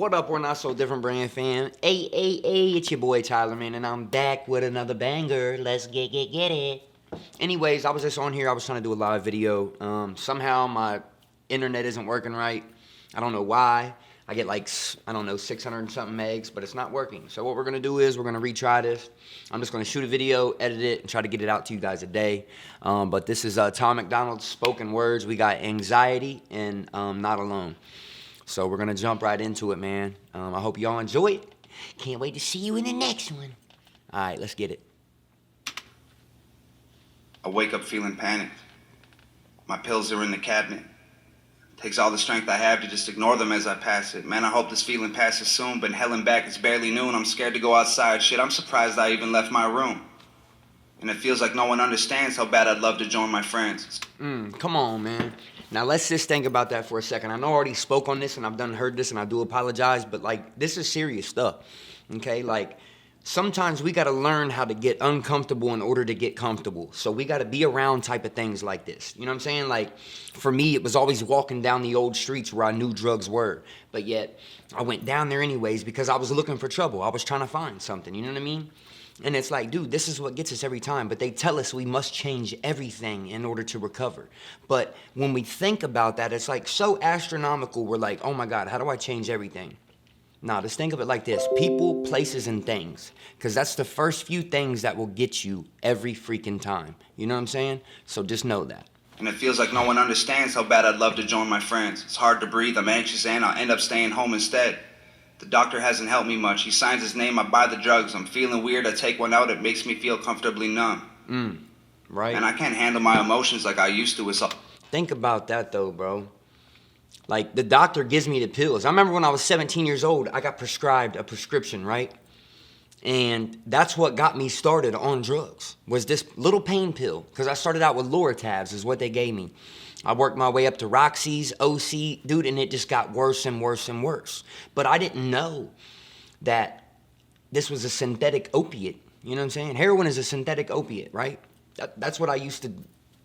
What up, we're Not So Different Brand fam? Hey, it's your boy Tyler, man, and I'm back with another banger. Let's get it. Anyways, I was just on here, I was trying to do a live video. Somehow my internet isn't working right. I don't know why. I get like, I don't know, 600 and something megs, but it's not working. So what we're gonna do is we're gonna retry this. I'm just gonna shoot a video, edit it, and try to get it out to you guys a day. But this is MacDonald's spoken words. We got Anxiety and Not Alone. So we're gonna jump right into it, man. I hope y'all enjoy it. Can't wait to see you in the next one. All right, let's get it. I wake up feeling panicked. My pills are in the cabinet. Takes all the strength I have to just ignore them as I pass it. Man, I hope this feeling passes soon. Been hell and back, it's barely noon. I'm scared to go outside. Shit, I'm surprised I even left my room. And it feels like no one understands how bad I'd love to join my friends. Come on, man. Now let's just think about that for a second. I know I already spoke on this and I've heard this and I do apologize, but like this is serious stuff. Okay, like sometimes we got to learn how to get uncomfortable in order to get comfortable. So we got to be around type of things like this. You know what I'm saying? Like for me, it was always walking down the old streets where I knew drugs were. But yet I went down there anyways because I was looking for trouble. I was trying to find something. You know what I mean? And it's like, dude, this is what gets us every time. But they tell us we must change everything in order to recover. But when we think about that, it's like so astronomical. We're like, oh my God, how do I change everything? Nah, just think of it like this. People, places, and things. Because that's the first few things that will get you every freaking time. You know what I'm saying? So just know that. And it feels like no one understands how bad I'd love to join my friends. It's hard to breathe, I'm anxious, and I'll end up staying home instead. The doctor hasn't helped me much. He signs his name, I buy the drugs. I'm feeling weird, I take one out, it makes me feel comfortably numb. Right. And I can't handle my emotions like I used to. Think about that though, bro. Like, the doctor gives me the pills. I remember when I was 17 years old, I got prescribed a prescription, right? And that's what got me started on drugs, was this little pain pill. Because I started out with Loratabs is what they gave me. I worked my way up to Roxy's, OC, dude, and it just got worse and worse and worse. But I didn't know that this was a synthetic opiate. You know what I'm saying? Heroin is a synthetic opiate, right? That's what I used to,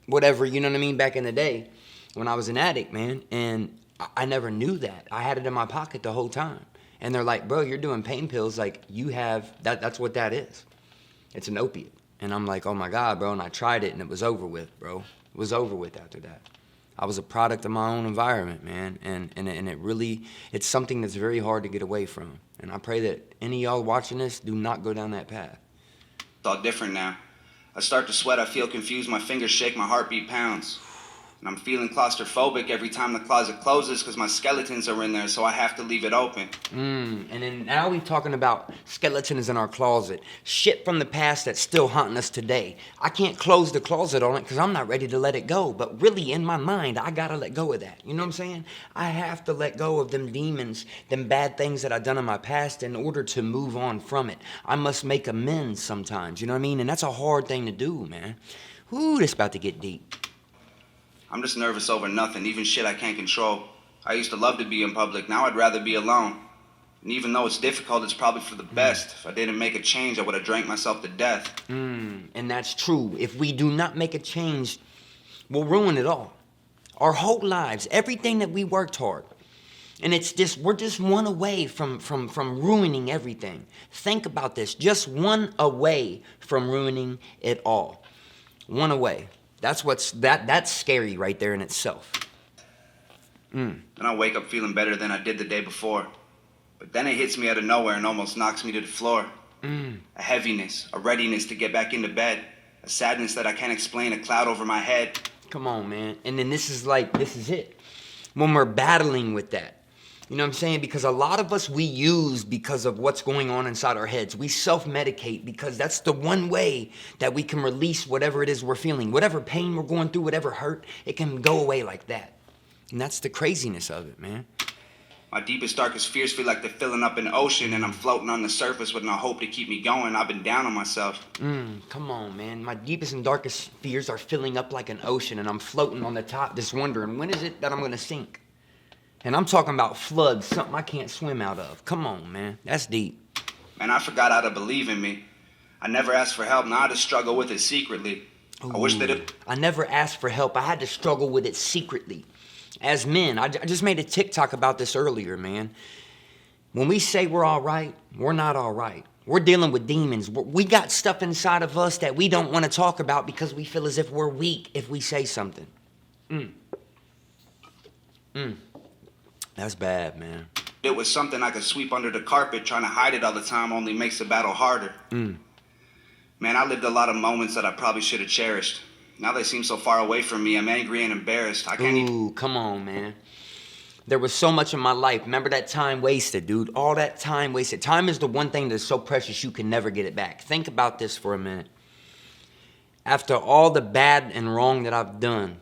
whatever, you know what I mean, back in the day when I was an addict, man. And I never knew that. I had it in my pocket the whole time. And they're like, bro, you're doing pain pills. Like, you have, that's what that is. It's an opiate. And I'm like, oh my God, bro. And I tried it and it was over with, bro. It was over with after that. I was a product of my own environment, man. And it really, it's something that's very hard to get away from. And I pray that any of y'all watching this do not go down that path. It's all different now. I start to sweat, I feel confused, my fingers shake, my heartbeat pounds. And I'm feeling claustrophobic every time the closet closes because my skeletons are in there, so I have to leave it open. And then now we're talking about skeletons in our closet. Shit from the past that's still haunting us today. I can't close the closet on it because I'm not ready to let it go. But really, in my mind, I got to let go of that. You know what I'm saying? I have to let go of them demons, them bad things that I've done in my past in order to move on from it. I must make amends sometimes, you know what I mean? And that's a hard thing to do, man. Whoo, this about to get deep. I'm just nervous over nothing, even shit I can't control. I used to love to be in public, now I'd rather be alone. And even though it's difficult, it's probably for the best. If I didn't make a change, I would have drank myself to death. And that's true. If we do not make a change, we'll ruin it all. Our whole lives, everything that we worked hard. And it's just, we're just one away from ruining everything. Think about this, just one away from ruining it all. One away. That's scary right there in itself. Then I wake up feeling better than I did the day before. But then it hits me out of nowhere and almost knocks me to the floor. A heaviness, a readiness to get back into bed. A sadness that I can't explain, a cloud over my head. Come on, man. And then this is it. When we're battling with that. You know what I'm saying? Because a lot of us, we use because of what's going on inside our heads. We self-medicate because that's the one way that we can release whatever it is we're feeling. Whatever pain we're going through, whatever hurt, it can go away like that. And that's the craziness of it, man. My deepest, darkest fears feel like they're filling up an ocean and I'm floating on the surface with no hope to keep me going. I've been down on myself. Come on, man. My deepest and darkest fears are filling up like an ocean and I'm floating on the top just wondering, when is it that I'm going to sink? And I'm talking about floods, something I can't swim out of. Come on, man. That's deep. Man, I forgot how to believe in me. I never asked for help. Now I just struggle with it secretly. Ooh, I wish that it... I never asked for help. I had to struggle with it secretly. As men, I just made a TikTok about this earlier, man. When we say we're all right, we're not all right. We're dealing with demons. We got stuff inside of us that we don't want to talk about because we feel as if we're weak if we say something. That's bad, man. It was something I could sweep under the carpet. Trying to hide it all the time only makes the battle harder. Man, I lived a lot of moments that I probably should have cherished. Now they seem so far away from me. I'm angry and embarrassed. I can't even... Come on, man. There was so much in my life. Remember that time wasted, dude? All that time wasted. Time is the one thing that's so precious you can never get it back. Think about this for a minute. After all the bad and wrong that I've done,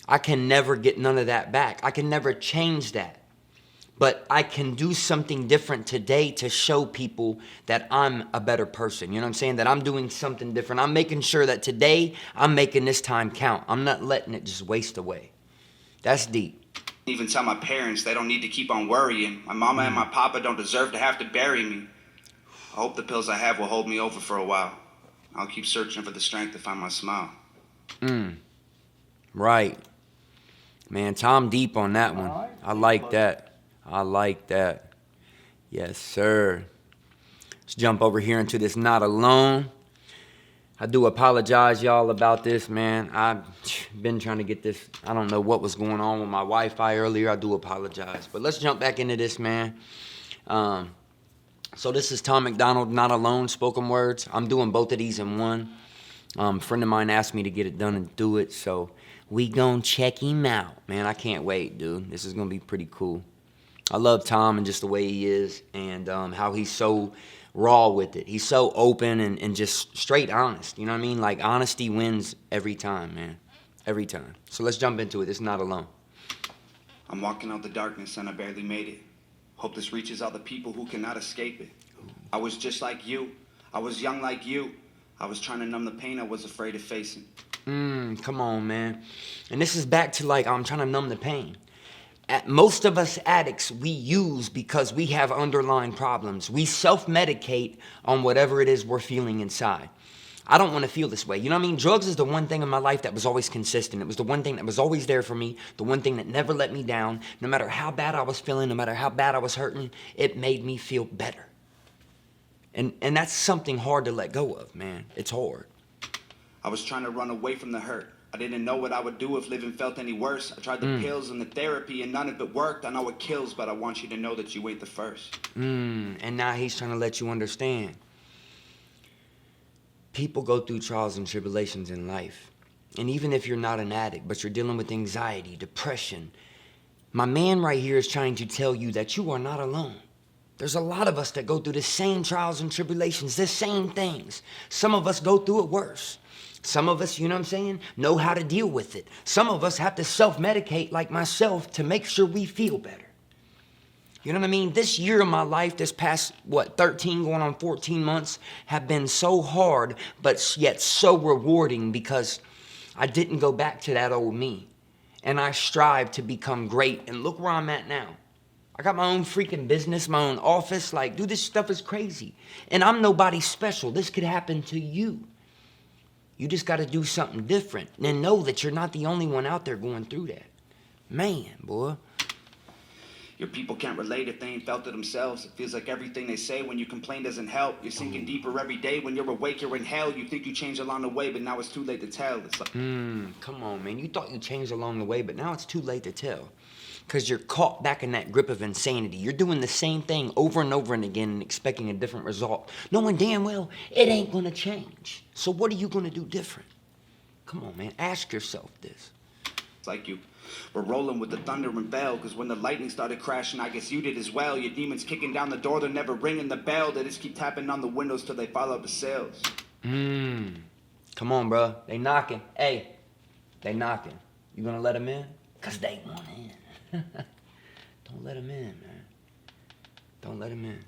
I can never get none of that back. I can never change that. But I can do something different today to show people that I'm a better person. You know what I'm saying? That I'm doing something different. I'm making sure that today I'm making this time count. I'm not letting it just waste away. That's deep. Even tell my parents they don't need to keep on worrying. My mama and my papa don't deserve to have to bury me. I hope the pills I have will hold me over for a while. I'll keep searching for the strength to find my smile. Right. Man, Tom deep on that one. I like that. I like that. Yes, sir. Let's jump over here into this Not Alone. I do apologize, y'all, about this, man. I've been trying to get this. I don't know what was going on with my Wi-Fi earlier. I do apologize. But let's jump back into this, man. So this is Tom MacDonald, Not Alone, spoken words. I'm doing both of these in one. A friend of mine asked me to get it done and do it, so we gonna check him out. Man, I can't wait, dude. This is gonna be pretty cool. I love Tom and just the way he is and how he's so raw with it. He's so open and just straight honest. You know what I mean? Like, honesty wins every time, man. Every time. So let's jump into it. It's Not Alone. I'm walking out the darkness and I barely made it. Hope this reaches all the people who cannot escape it. I was just like you. I was young like you. I was trying to numb the pain I was afraid of facing. Come on, man. And this is back to, like, I'm trying to numb the pain. Most of us addicts, we use because we have underlying problems. We self-medicate on whatever it is we're feeling inside. I don't want to feel this way. You know what I mean? Drugs is the one thing in my life that was always consistent. It was the one thing that was always there for me. The one thing that never let me down. No matter how bad I was feeling, no matter how bad I was hurting, it made me feel better. And that's something hard to let go of, man. It's hard. I was trying to run away from the hurt. I didn't know what I would do if living felt any worse. I tried the pills and the therapy and none of it worked. I know it kills, but I want you to know that you ain't the first. And now he's trying to let you understand. People go through trials and tribulations in life. And even if you're not an addict, but you're dealing with anxiety, depression, my man right here is trying to tell you that you are not alone. There's a lot of us that go through the same trials and tribulations, the same things. Some of us go through it worse. Some of us, you know what I'm saying, know how to deal with it. Some of us have to self-medicate like myself to make sure we feel better. You know what I mean? This year of my life, this past, 13 going on 14 months, have been so hard, but yet so rewarding because I didn't go back to that old me. And I strive to become great. And look where I'm at now. I got my own freaking business, my own office. Like, dude, this stuff is crazy. And I'm nobody special. This could happen to you. You just got to do something different. And know that you're not the only one out there going through that. Man, boy. Your people can't relate if they ain't felt it themselves. It feels like everything they say when you complain doesn't help. You're sinking deeper every day. When you're awake, you're in hell. You think you changed along the way, but now it's too late to tell. It's like... Come on, man. You thought you changed along the way, but now it's too late to tell. Because you're caught back in that grip of insanity. You're doing the same thing over and over and again and expecting a different result. Knowing damn well it ain't going to change. So what are you going to do different? Come on, man. Ask yourself this. It's like you were rolling with the thunder and bell. Because when the lightning started crashing, I guess you did as well. Your demons kicking down the door. They're never ringing the bell. They just keep tapping on the windows till they fall out the cells. Come on, bro. They knocking. Hey, they knocking. You going to let them in? Because they want in. Don't let him in, man. Don't let him in.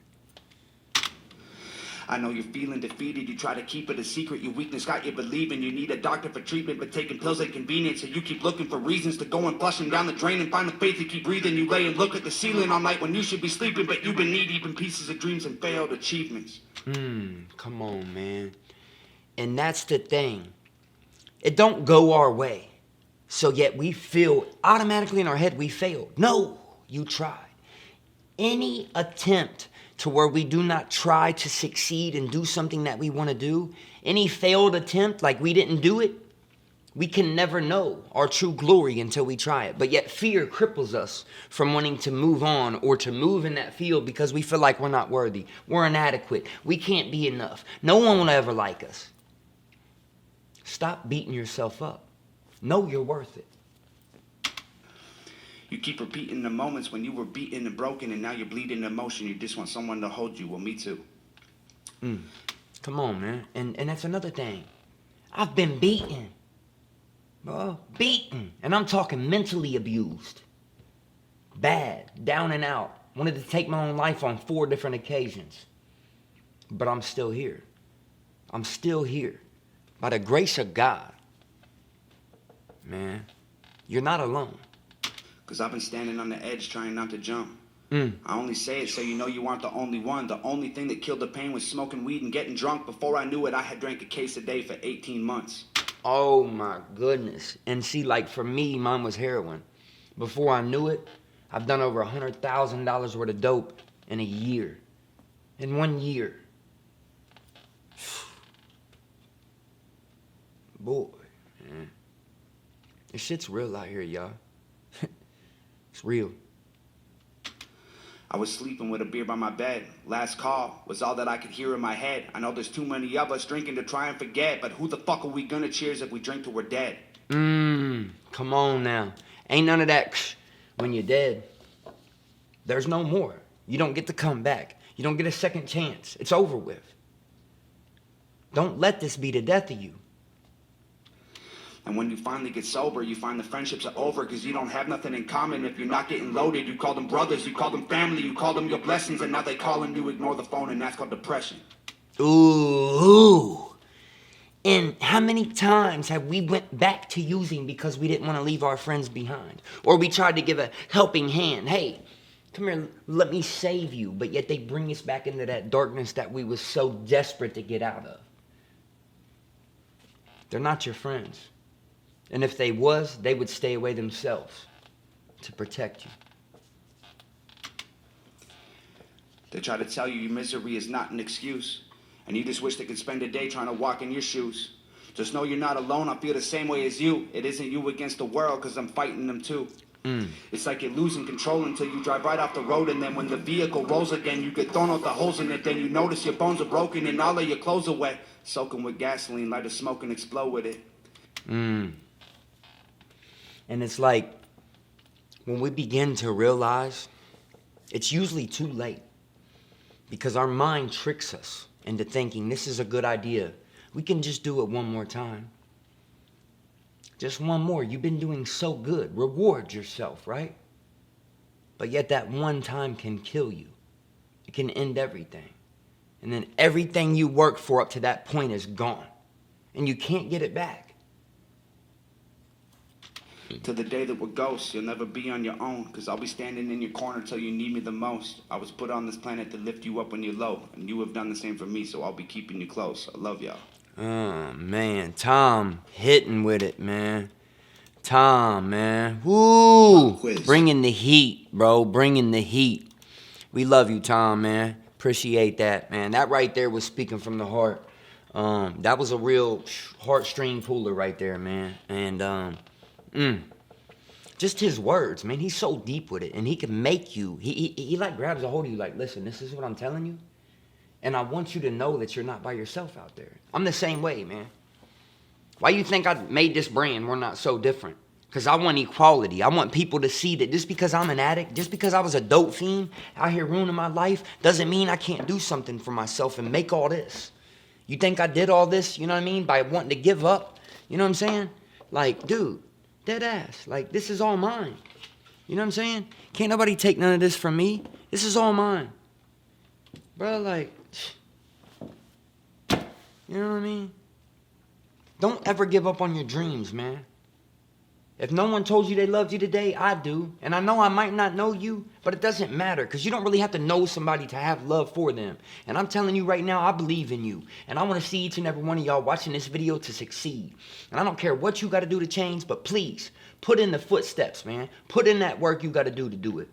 I know you're feeling defeated. You try to keep it a secret. Your weakness got you believing you need a doctor for treatment, but taking pills ain't convenient. So you keep looking for reasons to go and flush them down the drain and find the faith to keep breathing. You lay and look at the ceiling all night when you should be sleeping, but you've been knee-deep in pieces of dreams and failed achievements. Come on, man. And that's the thing. It don't go our way. So yet we feel automatically in our head we failed. No, you tried. Any attempt to where we do not try to succeed and do something that we want to do, any failed attempt, like we didn't do it, we can never know our true glory until we try it. But yet fear cripples us from wanting to move on or to move in that field because we feel like we're not worthy. We're inadequate. We can't be enough. No one will ever like us. Stop beating yourself up. Know you're worth it. You keep repeating the moments when you were beaten and broken and now you're bleeding emotion. You just want someone to hold you. Well, me too. Come on, man. And that's another thing. I've been beaten. Bro, beaten. And I'm talking mentally abused. Bad. Down and out. Wanted to take my own life on 4 different occasions. But I'm still here. I'm still here. By the grace of God. Man, you're not alone. Because I've been standing on the edge trying not to jump. I only say it so you know you aren't the only one. The only thing that killed the pain was smoking weed and getting drunk. Before I knew it, I had drank a case a day for 18 months. Oh my goodness. And see, like for me, mine was heroin. Before I knew it, I've done over $100,000 worth of dope in a year. In 1 year. Boy, man. This shit's real out here, y'all. It's real. I was sleeping with a beer by my bed. Last call was all that I could hear in my head. I know there's too many of us drinking to try and forget, but who the fuck are we gonna cheers if we drink till we're dead? Come on now. Ain't none of that when you're dead. There's no more. You don't get to come back. You don't get a second chance. It's over with. Don't let this be the death of you. And when you finally get sober, you find the friendships are over because you don't have nothing in common. If you're not getting loaded, you call them brothers, you call them family, you call them your blessings, and now they call them, you ignore the phone, and that's called depression. Ooh. And how many times have we went back to using because we didn't want to leave our friends behind? Or we tried to give a helping hand. Hey, come here, let me save you. But yet they bring us back into that darkness that we was so desperate to get out of. They're not your friends. And if they was, they would stay away themselves to protect you. They try to tell you your misery is not an excuse. And you just wish they could spend a day trying to walk in your shoes. Just know you're not alone. I feel the same way as you. It isn't you against the world because I'm fighting them too. It's like you're losing control until you drive right off the road. And then when the vehicle rolls again, you get thrown out the holes in it. Then you notice your bones are broken and all of your clothes are wet. Soaking with gasoline, light a smoke and explode with it. And it's like, when we begin to realize, it's usually too late. Because our mind tricks us into thinking this is a good idea. We can just do it one more time. Just one more. You've been doing so good. Reward yourself, right? But yet that one time can kill you. It can end everything. And then everything you worked for up to that point is gone. And you can't get it back. To the day that we're ghosts, you'll never be on your own. Cause I'll be standing in your corner till you need me the most. I was put on this planet to lift you up when you're low. And you have done the same for me, so I'll be keeping you close. I love y'all. Oh, man. Tom hitting with it, man. Tom, man. Woo! Bringing the heat, bro. Bringing the heat. We love you, Tom, man. Appreciate that, man. That right there was speaking from the heart. That was a real heartstring puller right there, man. And, just his words, man. He's so deep with it, and he can make you. He like grabs a hold of you, like, listen, this is what I'm telling you, and I want you to know that you're not by yourself out there. I'm the same way, man. Why you think I made this brand? We're not so different. Because I want equality. I want people to see that just because I'm an addict, just because I was a dope fiend out here ruining my life, doesn't mean I can't do something for myself and make all this. You think I did all this, you know what I mean, by wanting to give up? You know what I'm saying? Like, dude. Dead ass. Like, this is all mine. You know what I'm saying? Can't nobody take none of this from me. This is all mine. Bro, like, you know what I mean? Don't ever give up on your dreams, man. If no one told you they loved you today, I do. And I know I might not know you, but it doesn't matter because you don't really have to know somebody to have love for them. And I'm telling you right now, I believe in you. And I want to see each and every one of y'all watching this video to succeed. And I don't care what you got to do to change, but please, put in the footsteps, man. Put in that work you got to do it.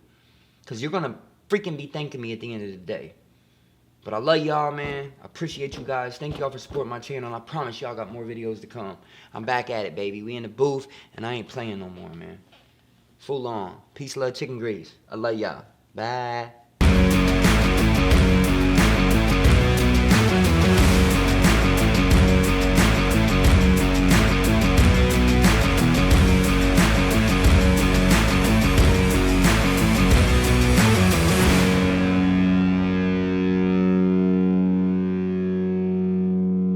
Because you're going to freaking be thanking me at the end of the day. But I love y'all, man. I appreciate you guys. Thank y'all for supporting my channel. I promise y'all got more videos to come. I'm back at it, baby. We in the booth, and I ain't playing no more, man. Full on. Peace, love, chicken grease. I love y'all. Bye.